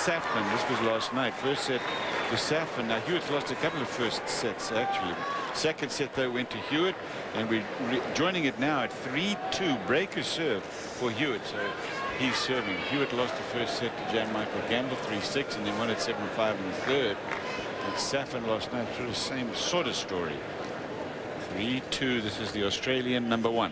Safin. This was last night. First set to Safin. Now Hewitt's lost a couple of first sets actually. Second set though went to Hewitt, and we're joining it now at 3-2. Breaker serve for Hewitt. So he's serving. Hewitt lost the first set to Jan Michael Gamble 3-6, and then won at 7-5 in the third. And Safin last night, sort of same sort of story. 3-2. This is the Australian number 1.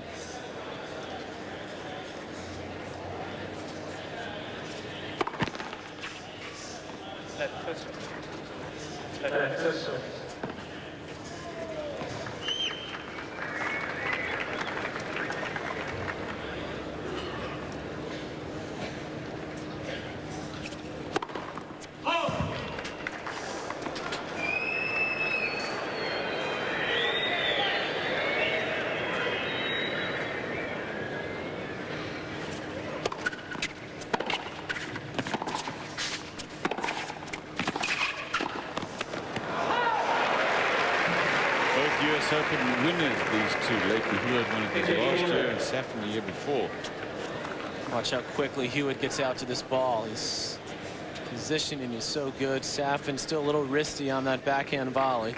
US Open winners, these two. Leyton Hewitt won it last year and Safin the year before. Watch how quickly Hewitt gets out to this ball. His positioning is so good. Safin still a little risky on that backhand volley.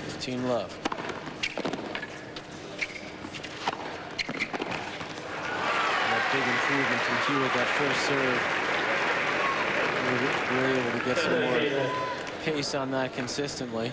15 love. That big improvement from Hewitt, that first serve. We're able to get some more pace on that consistently.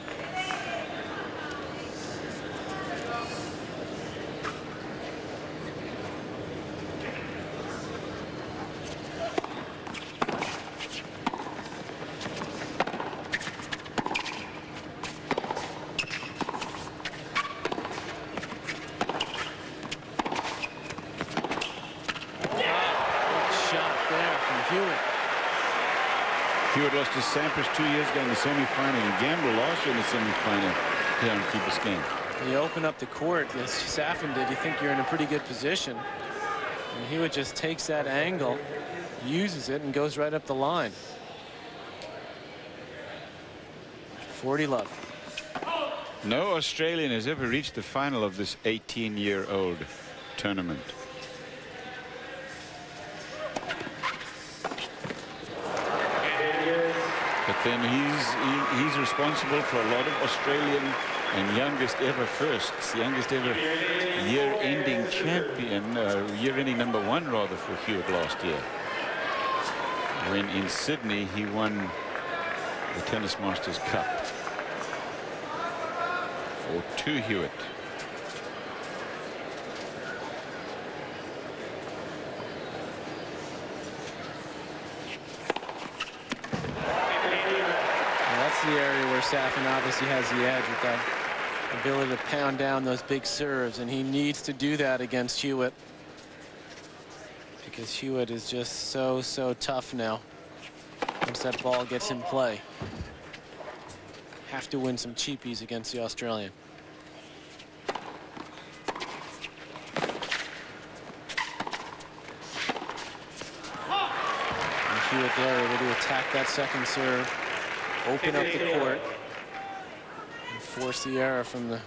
Hewitt lost to Sampras 2 years ago in the semi-final, and Gamble last year in the semi-final here on Key Biscayne. You open up the court, as Safin did, you think you're in a pretty good position. And Hewitt just takes that angle, uses it, and goes right up the line. 40 love. No Australian has ever reached the final of this 18-year-old tournament. But then he's responsible for a lot of Australian and youngest ever firsts, youngest ever year-ending champion, year-ending number 1 rather, for Hewitt last year, when in Sydney he won the Tennis Masters Cup for 2 Hewitt. The area where Safin obviously has the edge with that ability to pound down those big serves, and he needs to do that against Hewitt because Hewitt is just so tough now once that ball gets in play. Have to win some cheapies against the Australian. And Hewitt there able to attack that second serve, open up the court, and force the error from the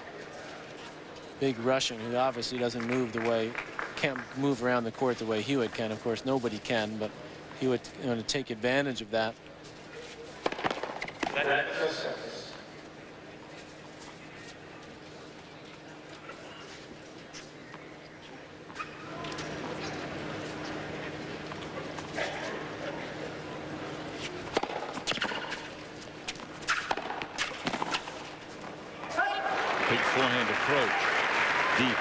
big Russian, who obviously doesn't move the way, can't move around the court the way Hewitt can. Of course, nobody can, but Hewitt going to take advantage of that. Big forehand approach, deep.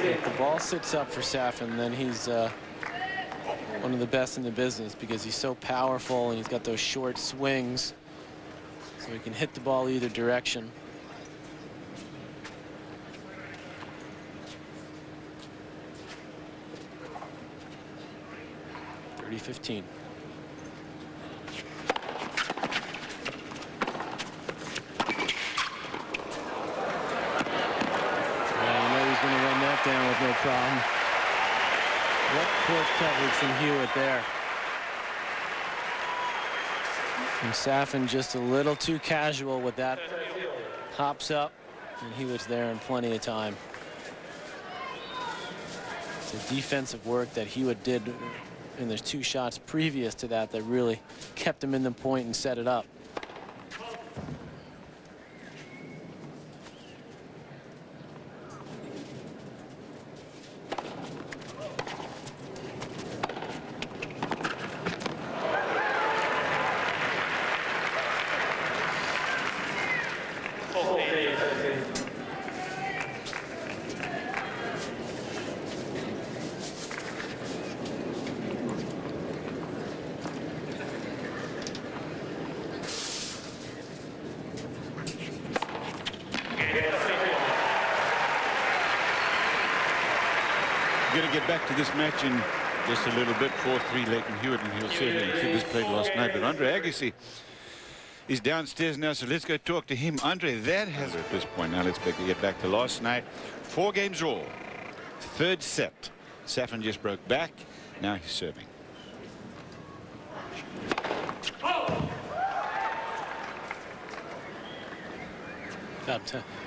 If the ball sits up for Safin, then he's one of the best in the business because he's so powerful and he's got those short swings, so he can hit the ball either direction. .30-15. Down with no problem. What court coverage from Hewitt there. And Safin just a little too casual with that. Hops up, and Hewitt's there in plenty of time. It's the defensive work that Hewitt did in the 2 shots previous to that that really kept him in the point and set it up. Going to get back to this match in just a little bit. 4-3 Leyton Hewitt, and he'll certainly figures played last night. But Andre Agassi is downstairs now, so let's go talk to him. Andre, that has at this point. Now let's get back to last night. 4 games all. 3rd set. Safin just broke back. Now he's serving.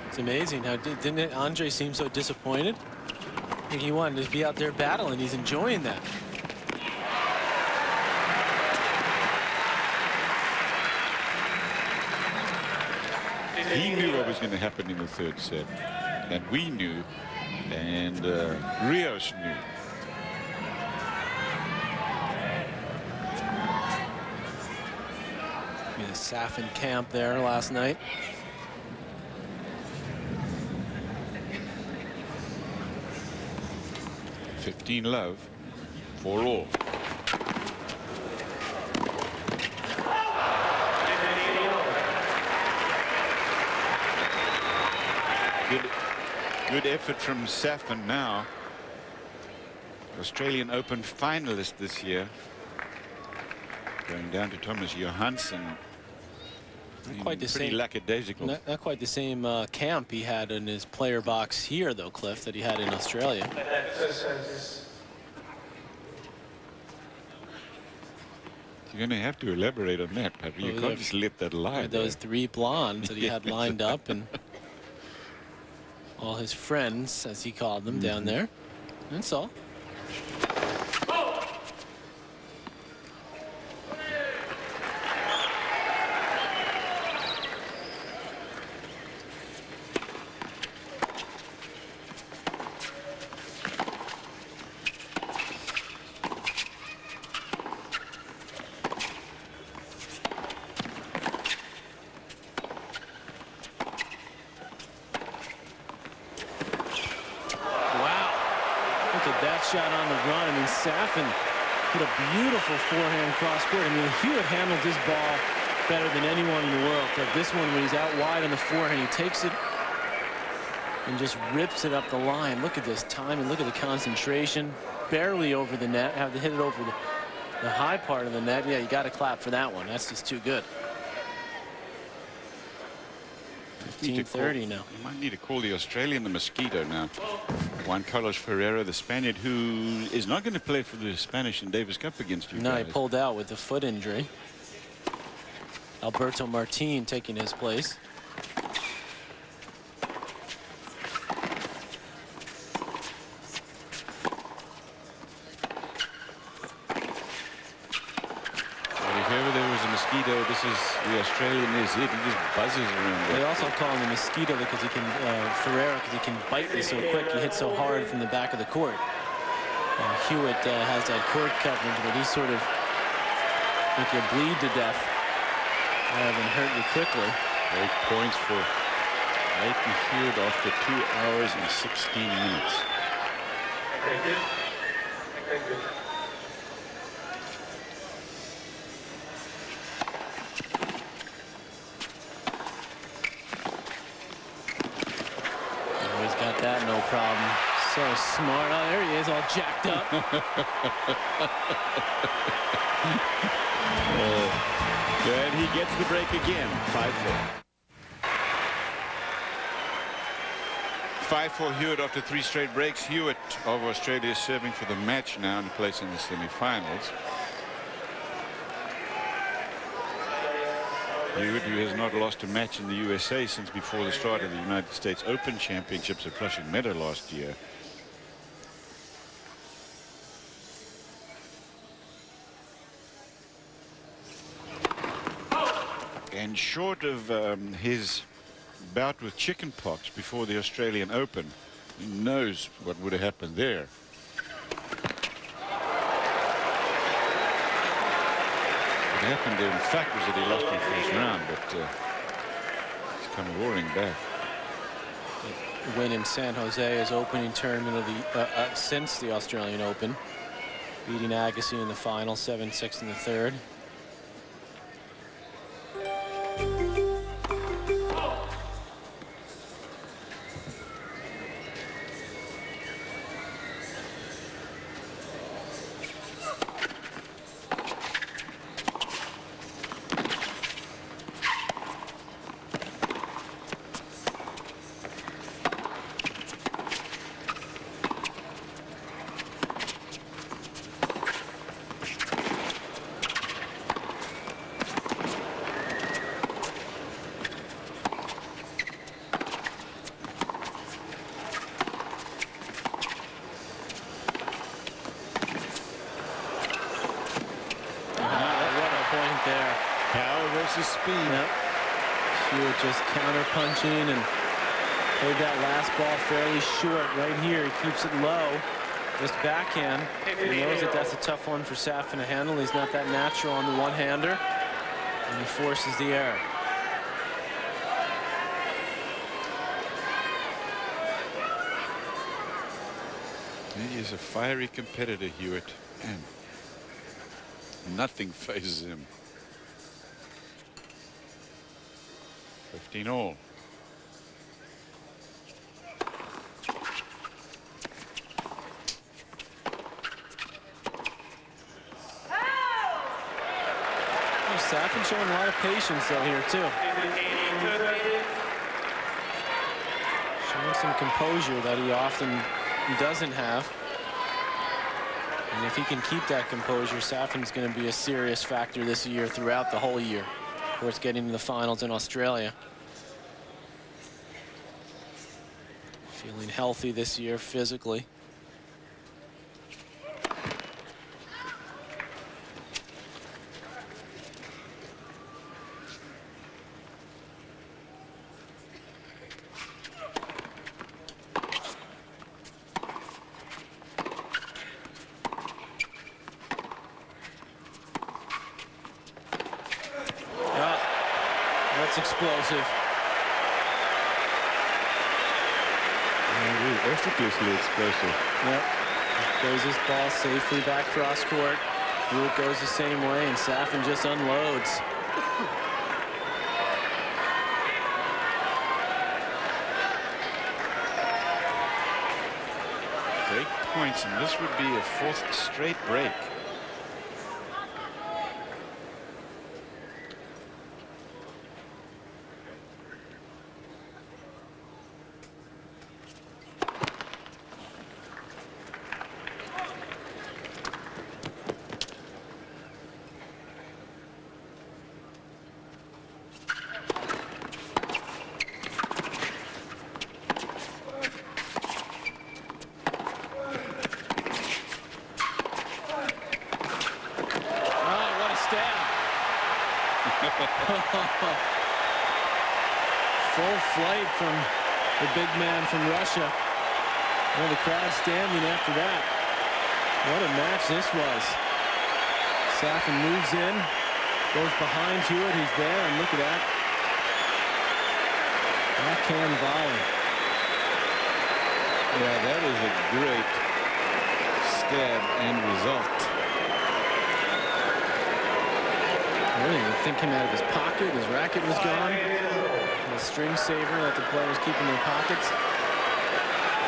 It's amazing how didn't Andre seem so disappointed? I think he wanted to be out there battling. He's enjoying that. He knew what was going to happen in the 3rd set, and we knew, and Rios knew. The Safin camp there last night. Love for all. Good effort from Safin now. Australian Open finalist this year. Going down to Thomas Johansson. Not quite the pretty same. Lackadaisical. Not quite the same camp he had in his player box here, though, Cliff, that he had in Australia. You're going to have to elaborate on that, Patrick. You can't just let that lie. Those 3 blondes that he had lined up, and all his friends, as he called them, down there. That's all. Shot on the run. I mean, Safin hit a beautiful forehand cross court. I mean, Hewitt handled this ball better than anyone in the world. But this one, when he's out wide on the forehand, he takes it and just rips it up the line. Look at this time and look at the concentration. Barely over the net. Have to hit it over the high part of the net. Yeah, you got to clap for that one. That's just too good. 15:30 now. You might need to call the Australian the Mosquito now. Juan Carlos Ferreira, the Spaniard, who is not going to play for the Spanish and Davis Cup against you No, guys. he pulled out with a foot injury. Alberto Martin taking his place. This is the Australian is it. He just buzzes around. They also call him the Mosquito because he can Ferreira because he can bite you so quick. He hits so hard from the back of the court. Hewitt has that court coverage, but he's sort of make you bleed to death rather than hurt you quickly. 8 points for Leyton Hewitt after 2 hours and 16 minutes. Thank you. Thank you. That no problem. So smart. Oh, there he is, all jacked up. Good. He gets the break again. 5-4. 5-4 Hewitt after 3 straight breaks. Hewitt of Australia is serving for the match now and placing in the semi-finals. Hewitt, who has not lost a match in the USA since before the start of the United States Open Championships at Flushing Meadow last year. And short of his bout with chickenpox before the Australian Open, he knows what would have happened there. What happened there, in fact, was that he lost the first round, but he's come roaring back. Win in San Jose, his opening tournament of the since the Australian Open, beating Agassi in the final, 7-6 in the third. Hewitt just counter-punching and played that last ball fairly short right here. He keeps it low, just backhand. He knows that that's a tough one for Safin to handle. He's not that natural on the one-hander, and he forces the error. He is a fiery competitor, Hewitt, and nothing phases him. 15 all. Safin showing a lot of patience though here too. Showing some composure that he often doesn't have. And if he can keep that composure, Safin's going to be a serious factor this year throughout the whole year. Of course, getting to the finals in Australia. Feeling healthy this year physically. Explosive. Effortlessly explosive. Yep. Plays his ball safely back cross court. Hewitt goes the same way, and Safin just unloads. Break points, and this would be a fourth straight break. Full flight from the big man from Russia. Well, the crowd standing after that. What a match this was. Safin moves in, goes behind Hewitt, who's there, and look at that. Backhand volley. Yeah, that is a great stab and result. I didn't think came out of his pocket. His racket was gone. The string saver that the players keep in their pockets. It's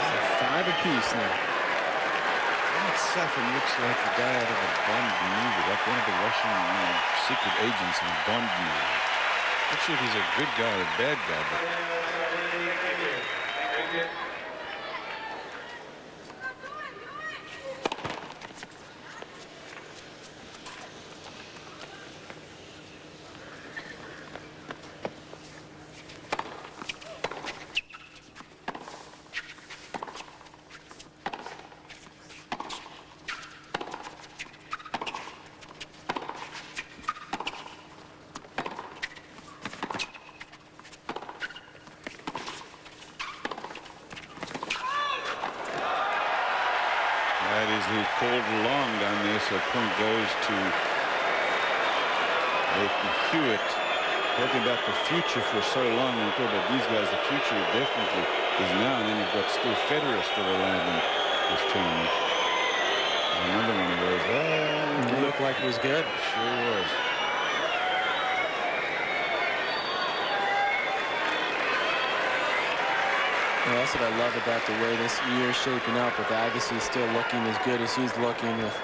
a 5 apiece now. That Safin looks like the guy out of a Bond movie, like one of the Russian secret agents in a Bond movie. Not sure if he's a good guy or a bad guy, but That is called long down there, so point goes to Leyton Hewitt. Talking about the future for so long, and talking about these guys, the future definitely is now, and then you've got still Federer still alive in this tournament. Another one of those. It looked like it was good. Sure was. Well, that's what I love about the way this year is shaping up, with Agassi still looking as good as he's looking, with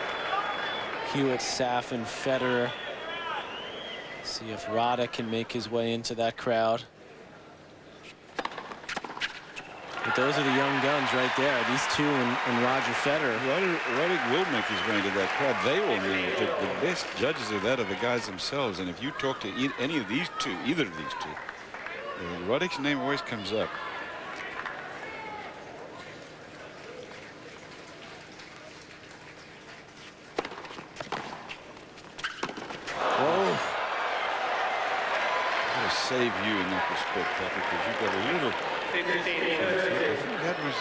Hewitt, Safin, Federer. See if Marat can make his way into that crowd. But those are the young guns right there. These two and Roger Federer. Roddick will make his way into that crowd. They will know it. The best judges of that are the guys themselves. And if you talk to any of these two, either of these two, Roddick's name always comes up. Whoa. I'm going to save you in that respect, Patrick, because you've got a little... I think that was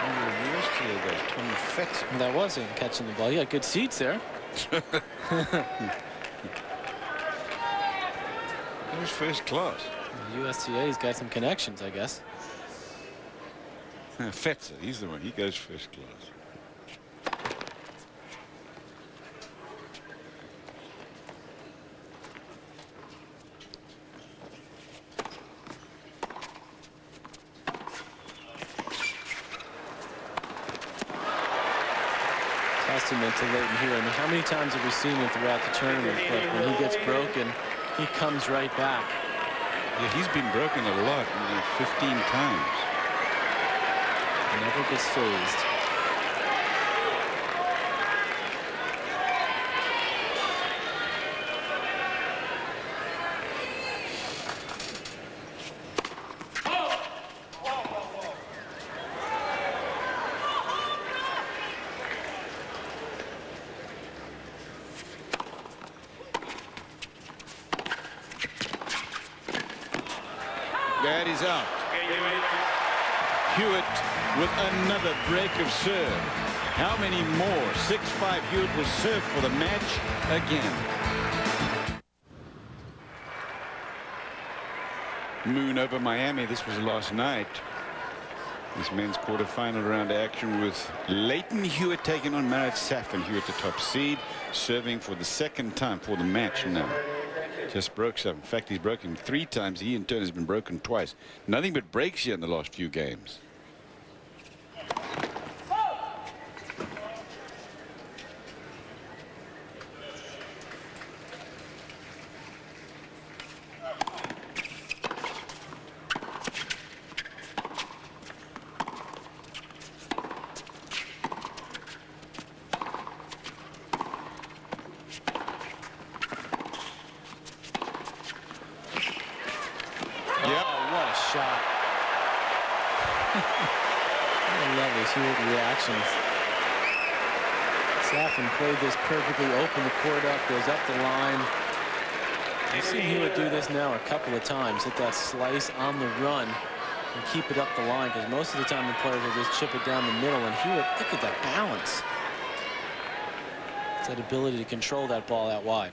one of the worst here, guys. Tommy Fetzer. That was him catching the ball. He got good seats there. That was first class. The USTA has got some connections, I guess. Fetzer, he's the one. He goes first class. Testament to Leyton here. I mean, how many times have we seen him throughout the tournament? But when he gets broken, he comes right back. Yeah, he's been broken a lot, 15 times. Never gets phased. That is out. Hewitt with another break of serve. How many more? 6-5. Hewitt will serve for the match again. Moon over Miami. This was last night. This men's quarterfinal round action with Leyton Hewitt taking on Marat Safin. Hewitt the top seed, serving for the second time for the match now. Just broke some. In fact, he's broken 3 times. He in turn has been broken twice. Nothing but breaks here in the last few games. Shot. I love his Hewitt reactions. Safin played this perfectly, opened the court up, goes up the line. I've seen Hewitt do this now a couple of times, hit that slice on the run and keep it up the line, because most of the time the players will just chip it down the middle, and Hewitt, look at that balance. It's that ability to control that ball out wide.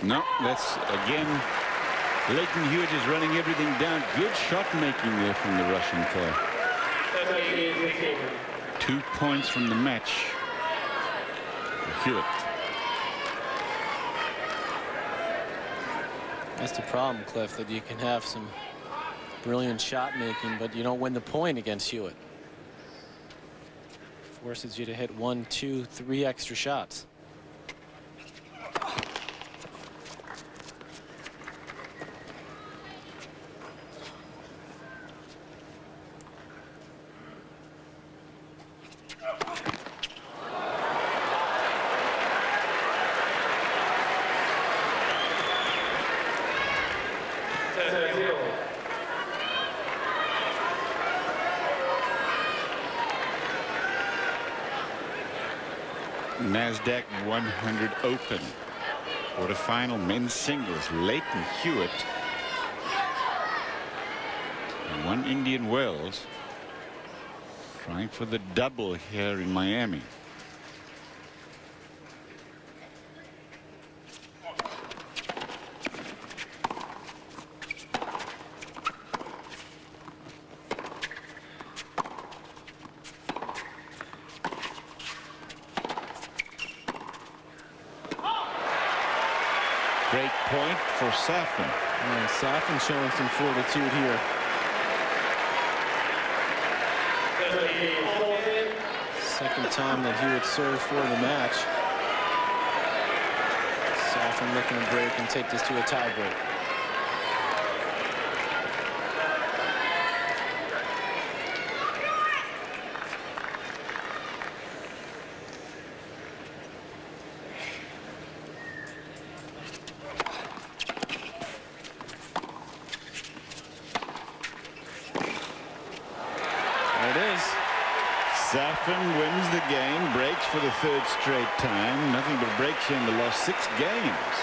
No, that's again Leyton Hewitt is running everything down. Good shot making there from the Russian player. 2 points from the match. Hewitt. That's the problem, Cliff, that you can have some brilliant shot making, but you don't win the point against Hewitt. Forces you to hit 1, 2, 3 extra shots. NASDAQ 100 Open quarterfinal men's singles. Leyton Hewitt and one Indian Wells trying for the double here in Miami. Great point for Safin. And Safin showing some fortitude here. Second time that Hewitt served for the match. Safin looking to break and take this to a tiebreak. Safin wins the game, breaks for the third straight time. Nothing but breaks in the last 6 games.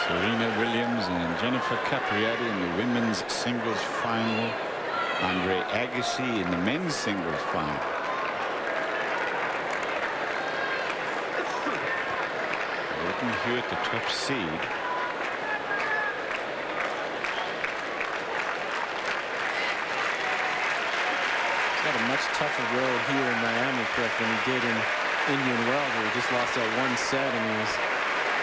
Serena Williams and Jennifer Capriati in the women's singles final. Andre Agassi in the men's singles final. Hewitt, the top seed. He's got a much tougher road here in Miami, Cliff, than he did in Indian Wells, where he just lost that 1 set and he was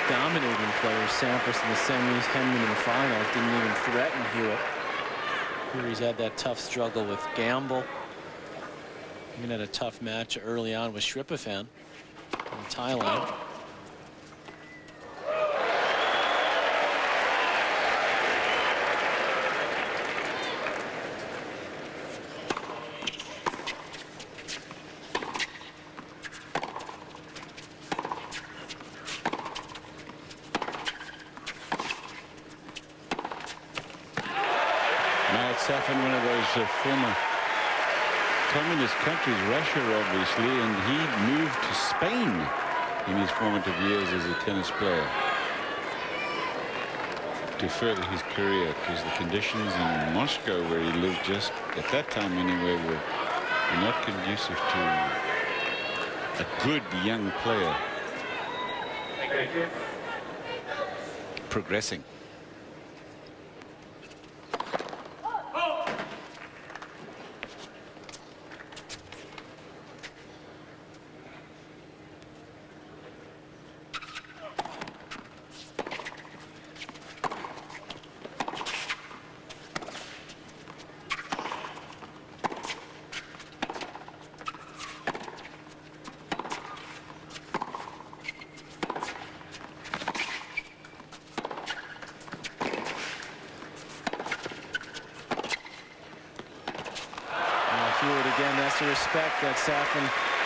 dominating players. Sampras in the semis, Henman in the finals, didn't even threaten Hewitt. Here he's had that tough struggle with Gamble. Even had a tough match early on with Shripafan in Thailand. Safin, one of those former communist countries, Russia obviously, and he moved to Spain in his formative years as a tennis player to further his career, because the conditions in Moscow where he lived, just at that time anyway, were not conducive to a good young player progressing. The respect that Safin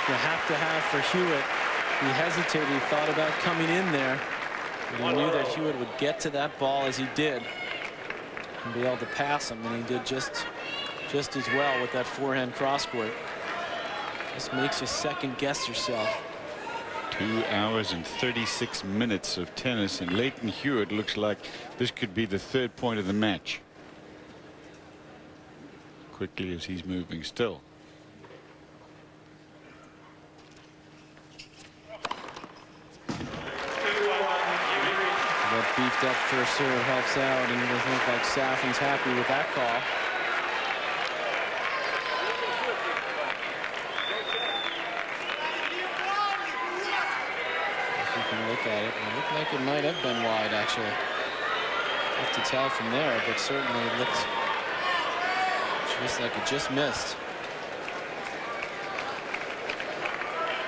will have to have for Hewitt. He hesitated, he thought about coming in there, but he knew that Hewitt would get to that ball as he did and be able to pass him, and he did just as well with that forehand cross court. This makes you second guess yourself. 2 hours and 36 minutes of tennis, and Leyton Hewitt looks like this could be the 3rd point of the match. quickly as he's moving still. That beefed up first serve helps out, and it doesn't look like Safin's happy with that call. If you can look at it, it looked like it might have been wide, actually. Tough to tell from there, but certainly it looked just like it just missed.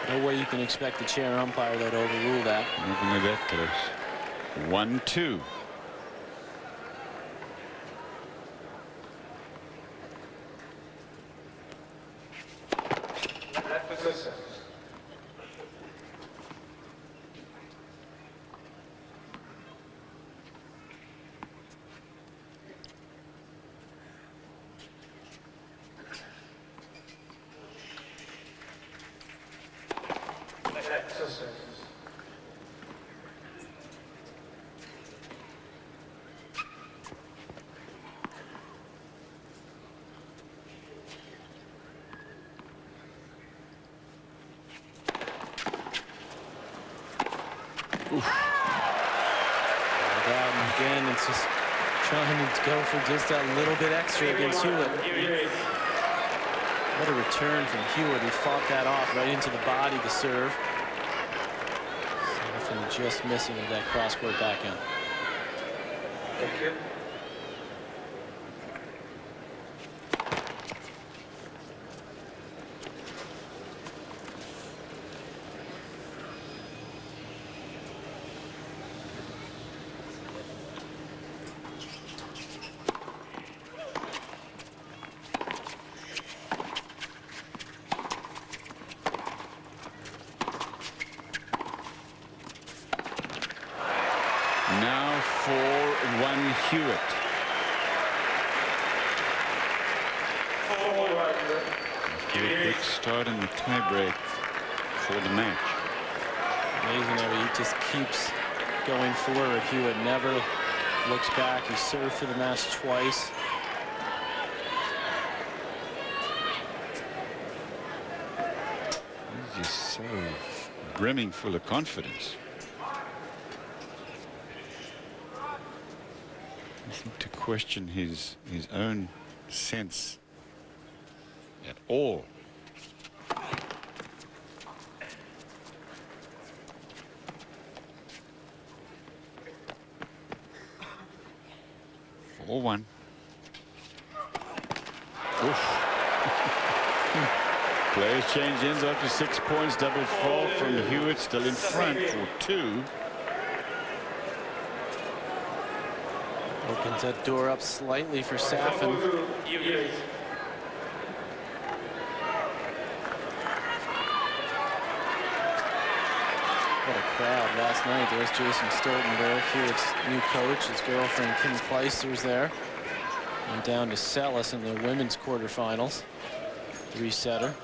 No way you can expect the chair umpire, though, to overrule that. Not gonna be that close. 1-2. Again, it's just trying to go for just a little bit extra against Hewitt. What a return from Hewitt. He fought that off right into the body to serve. Safin just missing with that cross-court backhand. Thank you. Now 4-1 Hewitt. Give a big start in the tiebreak for the match. Amazing how he just keeps going forward. Hewitt never looks back. He served for the match twice. He's just so brimming full of confidence. To question his own sense at all. Or one. Players change ends after 6 points. Double fault from Hewitt, still in front for 2. Opens that door up slightly for Safin. What a crowd last night. There's Jason Stoltenberg, Hewitt's new coach. His girlfriend Kim Kleister's there. And down to Sellis in the women's quarterfinals. 3-setter.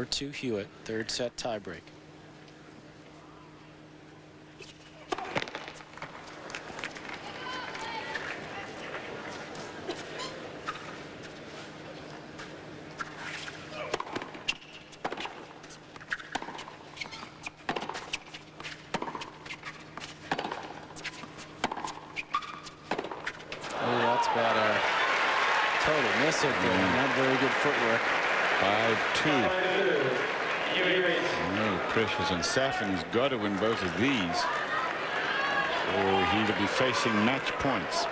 To Hewitt, third set tiebreak. Oh, that's bad. Total miss it there. Not very good footwork. 5-2. No pressures on Safin. He's got to win both of these, or he'll be facing match points.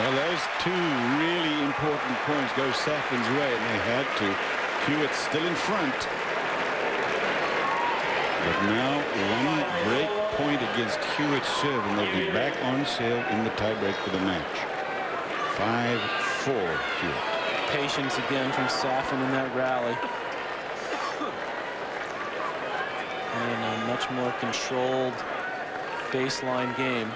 Well, those two really important points go Safin's way, and they had to. Hewitt still in front. But now one break point against Hewitt's serve, and they'll be back on serve in the tiebreak for the match. 5-4 Hewitt. Patience again from Safin in that rally. And a much more controlled baseline game.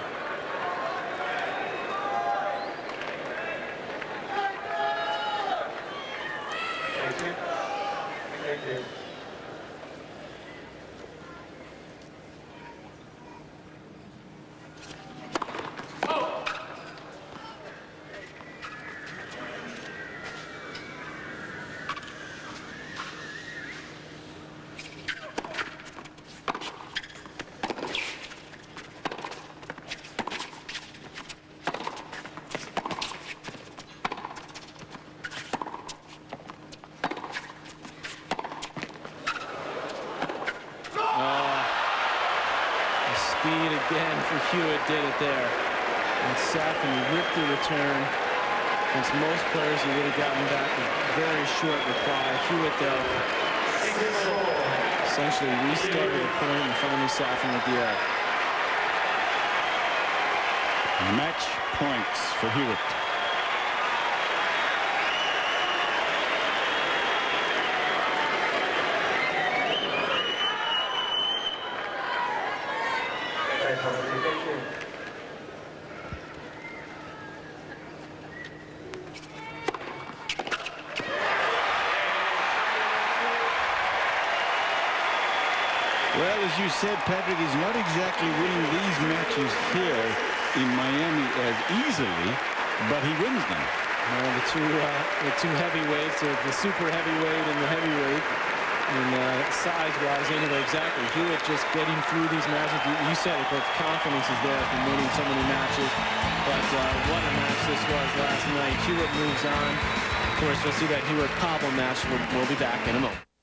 Speed again for Hewitt did it there. And Safin ripped the return. Against most players, he would have gotten back a very short reply. Hewitt, though, essentially restarted the point, and finally Safin with the error. Match points for Hewitt. Well, as you said, Patrick, he's not exactly winning these matches here in Miami as easily, but he wins them. Well, the two heavyweights, the super heavyweight and the heavyweight, and size-wise, anyway, exactly. Hewitt just getting through these matches. You said it, but confidence is there from winning so many matches. But what a match this was last night. Hewitt moves on. Of course, we'll see that Hewitt-Pablo match. We'll be back in a moment.